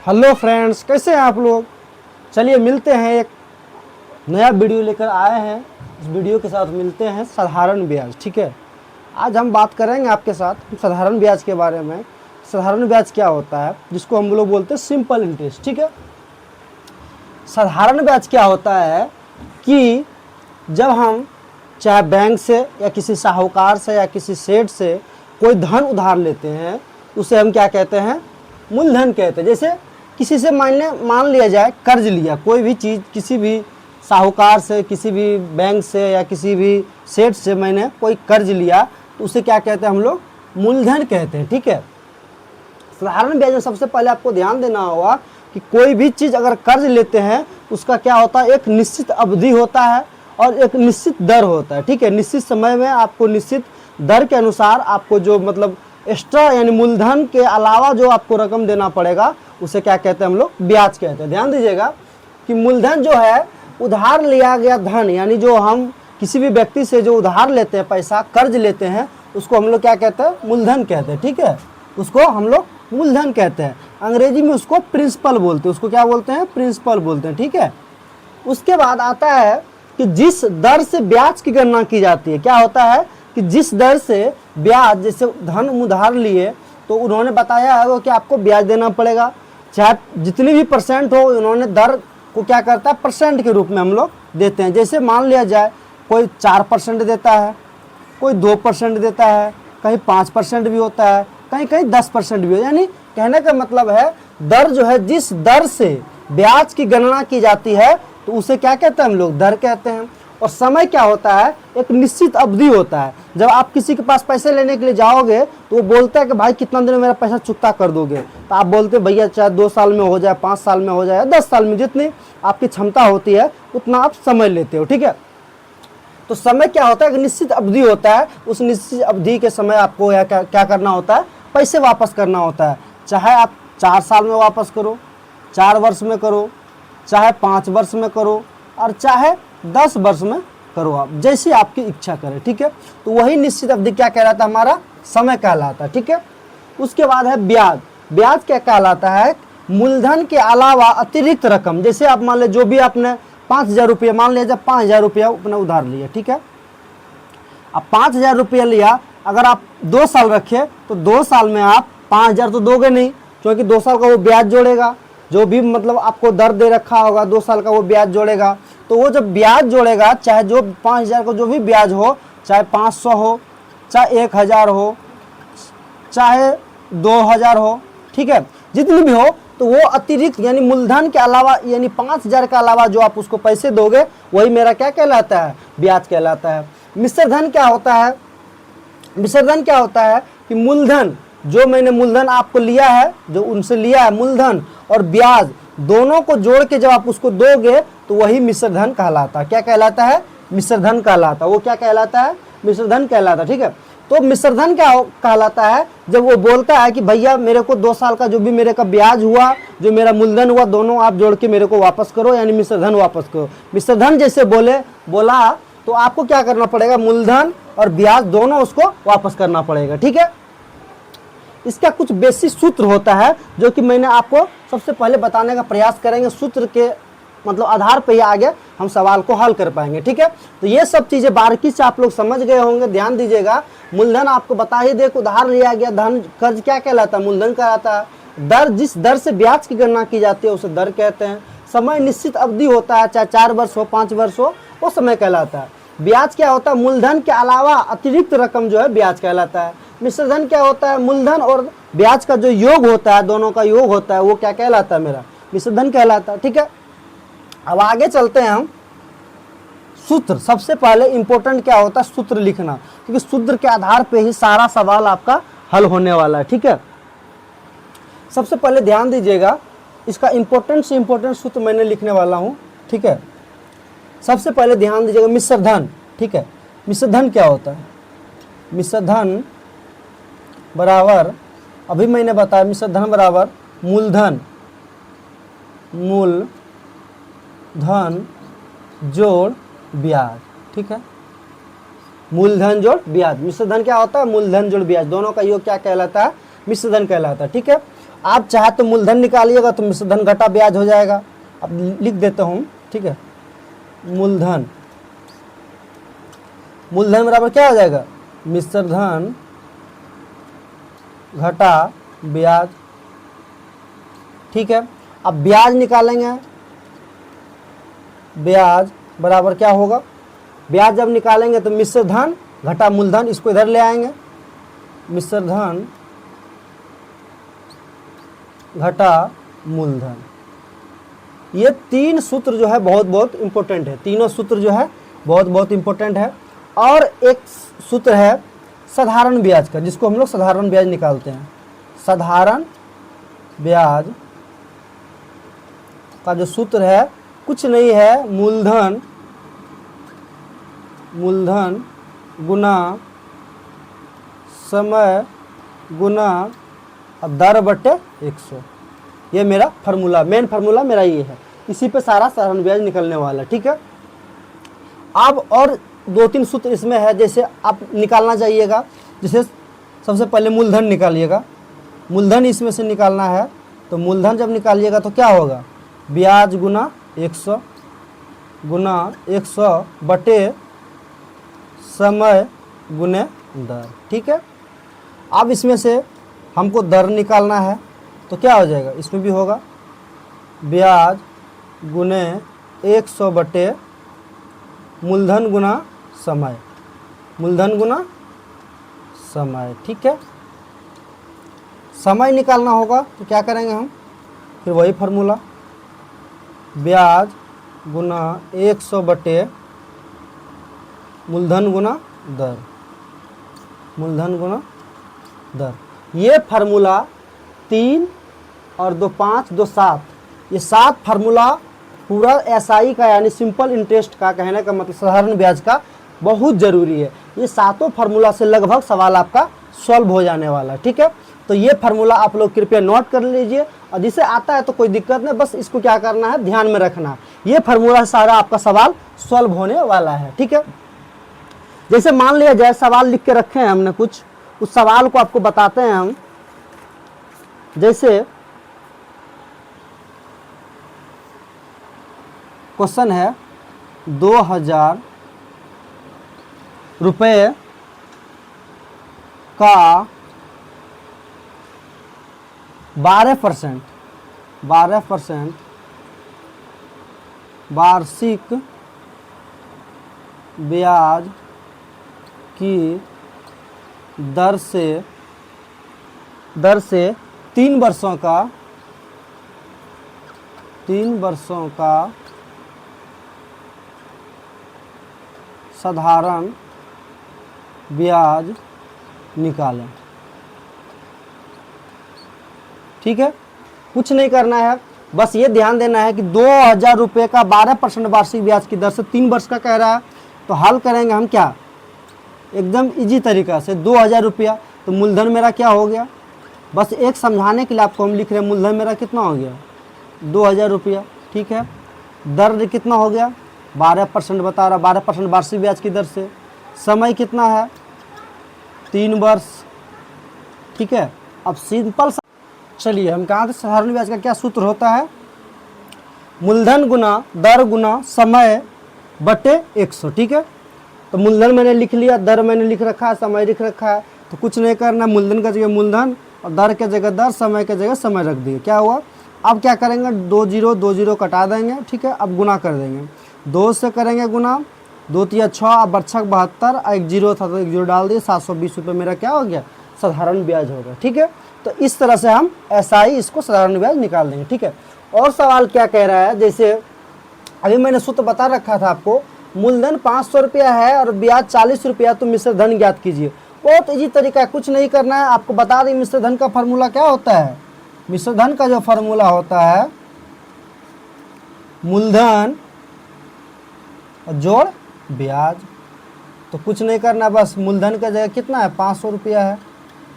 Hello friends, कैसे हैं आप लोग। चलिए मिलते हैं, एक नया वीडियो लेकर आए हैं। इस वीडियो के साथ मिलते हैं साधारण ब्याज। ठीक है, आज हम बात करेंगे आपके साथ साधारण ब्याज के बारे में। साधारण ब्याज क्या होता है, जिसको हम लोग बोलते हैं सिंपल इंटरेस्ट। ठीक है, साधारण ब्याज क्या होता है कि जब हम चाहे बैंक से या किसी साहूकार से या किसी सेठ से कोई धन उधार लेते हैं, उसे हम क्या कहते हैं, मूलधन कहते हैं। जैसे किसी से मान लिया जाए कर्ज लिया, कोई भी चीज़ किसी भी साहूकार से, किसी भी बैंक से या किसी भी सेठ से मैंने कोई कर्ज लिया, तो उसे क्या कहते हैं हम लोग, मूलधन कहते हैं। ठीक है, साधारण ब्याज में सबसे पहले आपको ध्यान देना होगा कि कोई भी चीज़ अगर कर्ज लेते हैं उसका क्या होता है, एक निश्चित अवधि होता है और एक निश्चित दर होता है। ठीक है, निश्चित समय में आपको निश्चित दर के अनुसार आपको जो मतलब एक्स्ट्रा यानी मूलधन के अलावा जो आपको रकम देना पड़ेगा, उसे क्या कहते हैं हम लोग, ब्याज कहते हैं। ध्यान दीजिएगा कि मूलधन जो है उधार लिया गया धन, यानी जो हम किसी भी व्यक्ति से जो उधार लेते हैं, पैसा कर्ज लेते हैं, उसको हम लोग क्या कहते हैं, मूलधन कहते हैं। ठीक है, उसको हम लोग मूलधन कहते हैं। अंग्रेजी में उसको प्रिंसिपल बोलते हैं, उसको क्या बोलते हैं, प्रिंसिपल बोलते हैं। ठीक है, उसके बाद आता है कि जिस दर से ब्याज की गणना की जाती है। क्या होता है कि जिस दर से ब्याज, जैसे धन उधार लिए तो उन्होंने बताया है कि आपको ब्याज देना पड़ेगा, चाहे जितनी भी परसेंट हो। उन्होंने दर को क्या करता है, परसेंट के रूप में हम लोग देते हैं। जैसे मान लिया जाए कोई 4% देता है, कोई 2% देता है, कहीं 5% भी होता है, कहीं कहीं 10% भी हो। यानी कहने का मतलब है दर जो है, जिस दर से ब्याज की गणना की जाती है तो उसे क्या कहते हैं हम लोग, दर कहते हैं। और समय क्या होता है, एक निश्चित अवधि होता है। जब आप किसी के पास पैसे लेने के लिए जाओगे तो वो बोलता है कि भाई कितना दिन में मेरा पैसा चुकता कर दोगे, तो आप बोलते हैं भैया चाहे 2 साल में हो जाए, 5 साल में हो जाए, 10 साल में, जितनी आपकी क्षमता होती है उतना आप समय लेते हो। ठीक है, तो समय क्या होता है, एक निश्चित अवधि होता है। उस निश्चित अवधि के समय आपको क्या करना होता है, पैसे वापस करना होता है। चाहे आप 4 साल में वापस करो, 4 वर्ष में करो, चाहे 5 वर्ष में करो, और चाहे 10 वर्ष में करो, आप जैसी आपकी इच्छा करें। ठीक है, तो वही निश्चित अवधि क्या कहलाता है, हमारा समय कहलाता है। ठीक है, उसके बाद है ब्याज। ब्याज क्या कहलाता है, मूलधन के अलावा अतिरिक्त रकम। जैसे आप मान ले जो भी आपने 5,000 रुपये, मान लिया जब 5,000 रुपया अपने उधार लिया। ठीक है, अब 5,000 रुपया लिया, अगर आप 2 साल रखे तो 2 साल में आप 5,000 तो दोगे नहीं, क्योंकि 2 साल का वो ब्याज जोड़ेगा। जो भी मतलब आपको दर दे रखा होगा 2 साल का, वो ब्याज जोड़ेगा। तो वो जब ब्याज जोड़ेगा, चाहे जो 5,000 का जो भी ब्याज हो, चाहे 500 हो, चाहे 1,000 हो, चाहे 2,000 हो, ठीक है, जितनी भी हो, तो वो अतिरिक्त यानी मूलधन के अलावा, यानी 5,000 के अलावा जो आप उसको पैसे दोगे, वही मेरा क्या कहलाता है, ब्याज कहलाता है। मिश्रधन क्या होता है, मिश्रधन क्या होता है कि मूलधन, जो मैंने मूलधन आपको लिया है, जो उनसे लिया है, मूलधन और ब्याज दोनों को जोड़ के जब आप उसको दोगे तो वही मिश्रधन कहलाता है। क्या कहलाता है, मिश्रधन कहलाता है। वो क्या कहलाता है, मिश्रधन कहलाता है। ठीक है, तो मिश्रधन क्या कहलाता है, जब वो बोलता है कि भैया मेरे को 2 साल का जो भी मेरे का ब्याज हुआ, जो मेरा मूलधन हुआ, दोनों आप जोड़ के मेरे को वापस करो, यानी मिश्रधन वापस करो। मिश्रधन जैसे बोला तो आपको क्या करना पड़ेगा, मूलधन और ब्याज दोनों उसको वापस करना पड़ेगा। ठीक है, इसका कुछ बेसिक सूत्र होता है जो कि मैंने आपको सबसे पहले बताने का प्रयास करेंगे। सूत्र के मतलब आधार पर ही आगे हम सवाल को हल कर पाएंगे। ठीक है, तो ये सब चीज़ें बारीकी से आप लोग समझ गए होंगे। ध्यान दीजिएगा, मूलधन आपको बता ही दे, उधार लिया गया धन, कर्ज क्या कहलाता है, मूलधन कहलाता है। दर, जिस दर से ब्याज की गणना की जाती है उसे दर कहते हैं। समय निश्चित अवधि होता है, चाहे 4 वर्ष हो, 5 वर्ष हो, वो समय कहलाता है। ब्याज क्या होता है, मूलधन के अलावा अतिरिक्त रकम जो है ब्याज कहलाता है। मिश्रधन क्या होता है, मूलधन और ब्याज का जो योग होता है, दोनों का योग होता है, वो क्या कहलाता है, मेरा मिश्रधन कहलाता है। ठीक है, अब आगे चलते हैं हम। सूत्र, सबसे पहले इंपॉर्टेंट क्या होता है, सूत्र लिखना, क्योंकि सूत्र के आधार पे ही सारा सवाल आपका हल होने वाला है। ठीक है, सबसे पहले ध्यान दीजिएगा, इसका इंपॉर्टेंट से इंपॉर्टेंट सूत्र मैंने लिखने वाला हूँ। ठीक है, सबसे पहले ध्यान दीजिएगा, मिश्रधन। ठीक है, मिश्रधन क्या होता है, मिश्रधन बराबर, अभी मैंने बताया, मिश्रधन बराबर मूलधन, मूलधन जोड़ ब्याज। ठीक है, मूलधन जोड़ ब्याज। मिश्रधन क्या होता है, मूलधन जोड़ ब्याज, दोनों का योग क्या कहलाता है, मिश्रधन कहलाता है। ठीक है, आप चाहे तो मूलधन निकालिएगा तो मिश्र धन घटा ब्याज हो जाएगा। अब लिख देता हूँ, ठीक है, मूलधन, मूलधन बराबर क्या हो जाएगा, मिश्र धन घटा ब्याज, ठीक है। अब ब्याज निकालेंगे, ब्याज बराबर क्या होगा, ब्याज जब निकालेंगे तो मिश्र धन घटा मूलधन, इसको इधर ले आएंगे, मिश्र धन घटा मूलधन। ये तीन सूत्र जो है बहुत बहुत इंपॉर्टेंट है, तीनों सूत्र जो है बहुत बहुत इंपॉर्टेंट है। और एक सूत्र है साधारण ब्याज का, जिसको हम लोग साधारण ब्याज निकालते हैं। साधारण ब्याज का जो सूत्र है कुछ नहीं है, मूलधन, मूलधन गुना समय गुना दर बटे 100। ये मेरा फार्मूला, मेन फार्मूला मेरा ये है, इसी पे सारा साधारण ब्याज निकलने वाला है, ठीक है। अब और दो तीन सूत्र इसमें है, जैसे आप निकालना चाहिएगा, जैसे सबसे पहले मूलधन निकालिएगा, मूलधन इसमें से निकालना है। तो मूलधन जब निकालिएगा तो क्या होगा, ब्याज गुना 100 गुना 100 बटे समय गुने दर, ठीक है। अब इसमें से हमको दर निकालना है तो क्या हो जाएगा, इसमें भी होगा ब्याज गुने 100 बटे मूलधन गुना समय, मूलधन गुना समय, ठीक है। समय निकालना होगा तो क्या करेंगे हम, फिर वही फार्मूला, ब्याज गुना 100 बटे मूलधन गुना दर, मूलधन गुना दर। ये फार्मूला 3 और 2 5 2 7, ये 7 फार्मूला पूरा एसआई का यानी सिंपल इंटरेस्ट का, कहने का मतलब साधारण ब्याज का बहुत ज़रूरी है। ये सातों फार्मूला से लगभग सवाल आपका सॉल्व हो जाने वाला है, ठीक है। तो ये फार्मूला आप लोग कृपया नोट कर लीजिए, और जिसे आता है तो कोई दिक्कत नहीं, बस इसको क्या करना है, ध्यान में रखना है। ये फार्मूला सारा आपका सवाल सॉल्व होने वाला है, ठीक है। जैसे मान लिया जाए सवाल लिख के रखे हैं हमने कुछ, उस सवाल को आपको बताते हैं हम। जैसे क्वेश्चन है 2000 रुपये का 12% वार्षिक ब्याज की दर से 3 वर्षों का साधारण ब्याज निकालें, ठीक है। कुछ नहीं करना है, बस ये ध्यान देना है कि 2000 रुपये का 12% वार्षिक ब्याज की दर से 3 वर्ष का कह रहा है। तो हल करेंगे हम क्या, एकदम इजी तरीका से। 2000 रुपया तो मूलधन मेरा क्या हो गया, बस एक समझाने के लिए आपको हम लिख रहे हैं, मूलधन मेरा कितना हो गया 2000 रुपया, ठीक है। दर कितना हो गया 12% बता रहा, 12% वार्षिक ब्याज की दर से। समय कितना है 3 वर्ष, ठीक है। अब सिंपल, चलिए हम कहाँ थे, साधारण ब्याज का क्या सूत्र होता है, मूलधन गुना दर गुना समय बटे 100, ठीक है। तो मूलधन मैंने लिख लिया, दर मैंने लिख रखा है, समय लिख रखा है, तो कुछ नहीं करना, मूलधन का जगह मूलधन और दर के जगह दर, समय के जगह समय रख दिए। क्या हुआ, अब क्या करेंगे, 2 0 कटा देंगे, ठीक है। अब गुना कर देंगे, 2 से करेंगे गुना, 2 3 6, अब बर्छक 72, एक 0 था तो एक 0 डाल दिए, 720 रुपये मेरा क्या हो गया, साधारण ब्याज हो गया, ठीक है। तो इस तरह से हम एसआई इसको साधारण ब्याज निकाल देंगे, ठीक है। और सवाल क्या कह रहा है, जैसे अभी मैंने सूत्र बता रखा था आपको, मूलधन 500 रुपया है और ब्याज 40 रुपया, तो मिश्र धन ज्ञात कीजिए। बहुत इजी तरीका है, कुछ नहीं करना है, आपको बता दें मिश्र धन का फार्मूला क्या होता है। मिश्र धन का जो फार्मूला होता है, मूलधन जोड़ ब्याज। तो कुछ नहीं करना, बस मूलधन का जगह कितना है 500 रुपया है,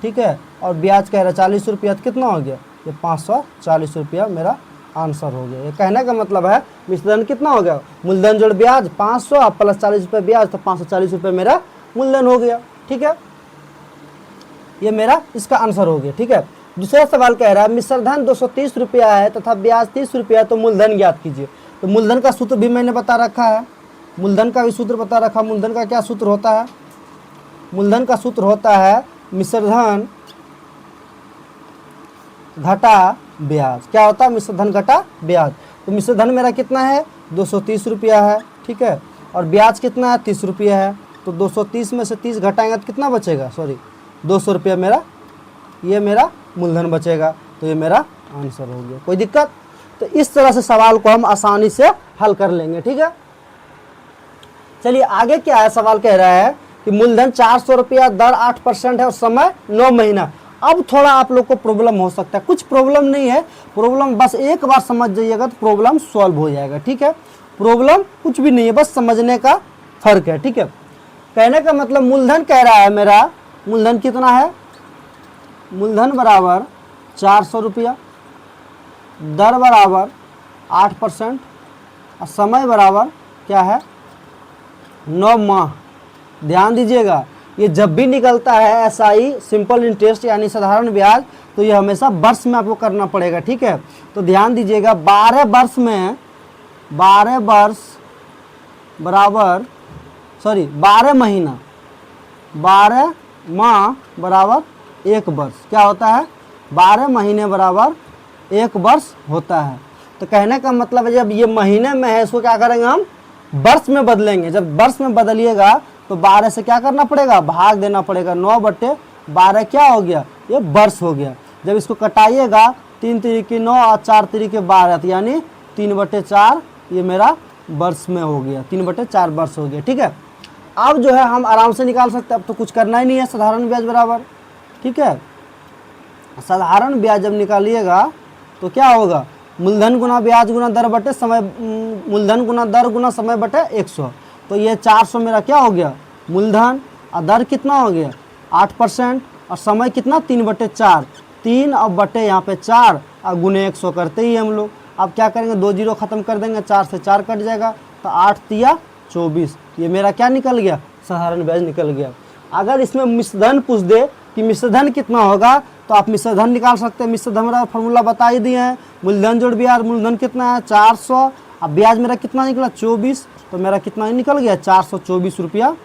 ठीक है, और ब्याज कह रहा है 40 रुपया, तो कितना हो गया, ये 540 रुपया मेरा आंसर हो गया। ये कहने का मतलब है मिश्र धन कितना हो गया, मूलधन जोड़ ब्याज 500 प्लस 40 रुपये ब्याज, तो 540 रुपये मेरा मूलधन हो गया, ठीक है। ये मेरा इसका आंसर हो गया, ठीक है। दूसरा सवाल कह रहा है मिश्र धन 230 रुपया है तथा ब्याज 30 रुपया, तो मूलधन ज्ञात कीजिए। तो मूलधन का सूत्र भी मैंने बता रखा है, मूलधन का भी सूत्र बता रखा। मूलधन का क्या सूत्र होता है? मूलधन का सूत्र होता है मिश्र धन घटा ब्याज। क्या होता है? मिश्र धन घटा ब्याज। तो मिश्र धन मेरा कितना है? 230 रुपया है, ठीक है, और ब्याज कितना है? 30 रुपया है। तो 230 में से 30 घटाएंगे तो कितना बचेगा? सॉरी 200 रुपया मेरा, ये मेरा मूलधन बचेगा। तो ये मेरा आंसर हो गया। कोई दिक्कत? तो इस तरह से सवाल को हम आसानी से हल कर लेंगे, ठीक है। चलिए आगे क्या है, सवाल कह रहा है कि मूलधन 400 रुपया, दर 8% है और समय 9 महीना। अब थोड़ा आप लोग को प्रॉब्लम हो सकता है, कुछ प्रॉब्लम नहीं है, प्रॉब्लम बस एक बार समझ जाइएगा तो प्रॉब्लम सॉल्व हो जाएगा, ठीक है। प्रॉब्लम कुछ भी नहीं है, बस समझने का फर्क है, ठीक है। कहने का मतलब मूलधन कह रहा है मेरा, मूलधन कितना है? मूलधन बराबर 400 रुपया, दर बराबर 8% और समय बराबर क्या है? 9 माह। ध्यान दीजिएगा, ये जब भी निकलता है एसआई सिंपल इंटरेस्ट यानी साधारण ब्याज, तो ये हमेशा वर्ष में आपको करना पड़ेगा, ठीक है। तो ध्यान दीजिएगा 12 वर्ष में, 12 वर्ष बराबर, सॉरी 12 महीना, 12 माह बराबर 1 वर्ष। क्या होता है? 12 महीने बराबर 1 वर्ष होता है। तो कहने का मतलब है जब ये महीने में है इसको क्या करेंगे हम? वर्ष में बदलेंगे। जब वर्ष में बदलिएगा तो 12 से क्या करना पड़ेगा? भाग देना पड़ेगा। 9/12 क्या हो गया? ये वर्ष हो गया। जब इसको कटाइएगा 3 तिरिकी 9 और 4 तिरिकी 12, यानी 3/4 ये मेरा वर्ष में हो गया, 3/4 वर्ष हो गया, ठीक है। अब जो है हम आराम से निकाल सकते हैं, अब तो कुछ करना ही नहीं है। साधारण ब्याज बराबर, ठीक है, साधारण ब्याज जब निकालिएगा तो क्या होगा? मूलधन गुना ब्याज गुना दर बटे समय, मूलधन गुना दर गुना समय बटे 100। तो ये 400 मेरा क्या हो गया? मूलधन, और दर कितना हो गया? 8% और समय कितना? 3/4, 3 और बटे यहाँ पे 4 और गुने 100 करते ही हम लोग। अब क्या करेंगे? 2 जीरो खत्म कर देंगे, 4 से 4 कट जाएगा, तो 8 तिया 24। ये मेरा क्या निकल गया? साधारण ब्याज निकल गया। अगर इसमें मिश्रधन पूछ दे कि मिश्रधन कितना होगा तो आप मिश्रधन निकाल सकते हैं। मिश्रधन मेरा फॉर्मूला बता ही दिए हैं, मूलधन जोड़ ब्याज। मूलधन कितना है? 400, अब ब्याज मेरा कितना निकला? 24। तो मेरा कितना निकल गया? 424 रुपया,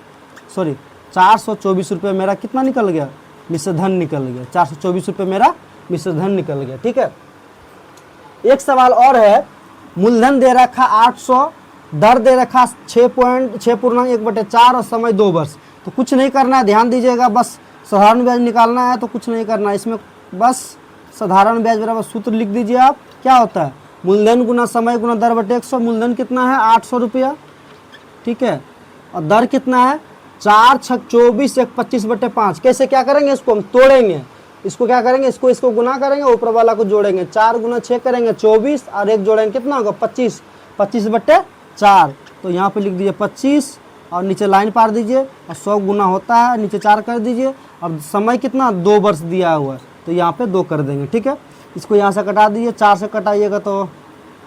सॉरी 424 रुपये मेरा कितना निकल गया? मिश्रधन निकल गया। 424 रुपये मेरा मिश्रधन निकल गया, ठीक है। एक सवाल और है, मूलधन दे रखा 800, दर दे रखा 6.1/4 और समय 2 वर्ष। तो कुछ नहीं करना है, ध्यान दीजिएगा, बस साधारण ब्याज निकालना है, तो कुछ नहीं करना है इसमें। बस साधारण ब्याज बराबर सूत्र लिख दीजिए आप। क्या होता है? मूलधन गुना समय गुना दर बटे 100। मूलधन कितना है? 800 रुपया, ठीक है, और दर कितना है? 4 × 24 1 25/5। कैसे क्या करेंगे? इसको हम तोड़ेंगे, इसको क्या करेंगे? इसको गुना करेंगे, ऊपर वाला को जोड़ेंगे। 4 × 6 करेंगे 24 और 1 जोड़ेंगे, कितना होगा? 25, 25/4। तो यहाँ पे लिख दीजिए 25 और नीचे लाइन पार दीजिए, और 100 गुना होता है, नीचे 4 कर दीजिए, और समय कितना? 2 वर्ष दिया हुआ है, तो यहाँ पे 2 कर देंगे, ठीक है। इसको यहाँ से कटा दीजिए, 4 से कटाइएगा तो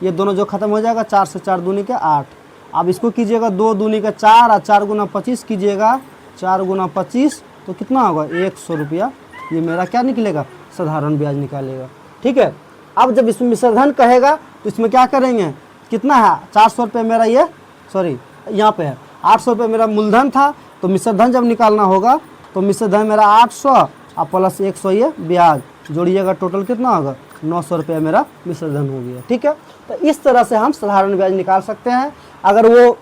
ये दोनों जो खत्म हो जाएगा, 4 से 4 दूनी के 8। अब इसको कीजिएगा 2 दूनी का 4 और 4 गुना 25 कीजिएगा, 4 गुना 25 तो कितना होगा? 100 रुपया। ये मेरा क्या निकलेगा? साधारण ब्याज निकालेगा, ठीक है। अब जब इसमें मिश्रधन कहेगा तो इसमें क्या करेंगे? कितना है? 400 रुपये मेरा ये, सॉरी यहाँ पे है 800 रुपये मेरा मूलधन था, तो मिश्रधन जब निकालना होगा तो मिश्रधन मेरा 800 और प्लस 100 ये ब्याज जोड़िएगा, टोटल कितना होगा? 900 रुपया मेरा मिश्रधन हो गया, ठीक है। तो इस तरह से हम साधारण ब्याज निकाल सकते हैं। अगर वो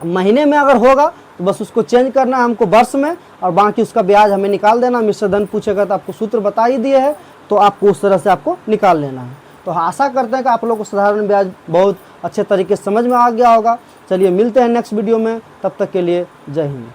महीने में अगर होगा तो बस उसको चेंज करना है हमको वर्ष में, और बाकी उसका ब्याज हमें निकाल देना। मिश्रधन पूछेगा तो आपको सूत्र बता ही दिए हैं, तो आपको उस तरह से आपको निकाल लेना है। तो आशा करते हैं कि आप लोग को साधारण ब्याज बहुत अच्छे तरीके से समझ में आ गया होगा। चलिए मिलते हैं नेक्स्ट वीडियो में, तब तक के लिए जय हिंद।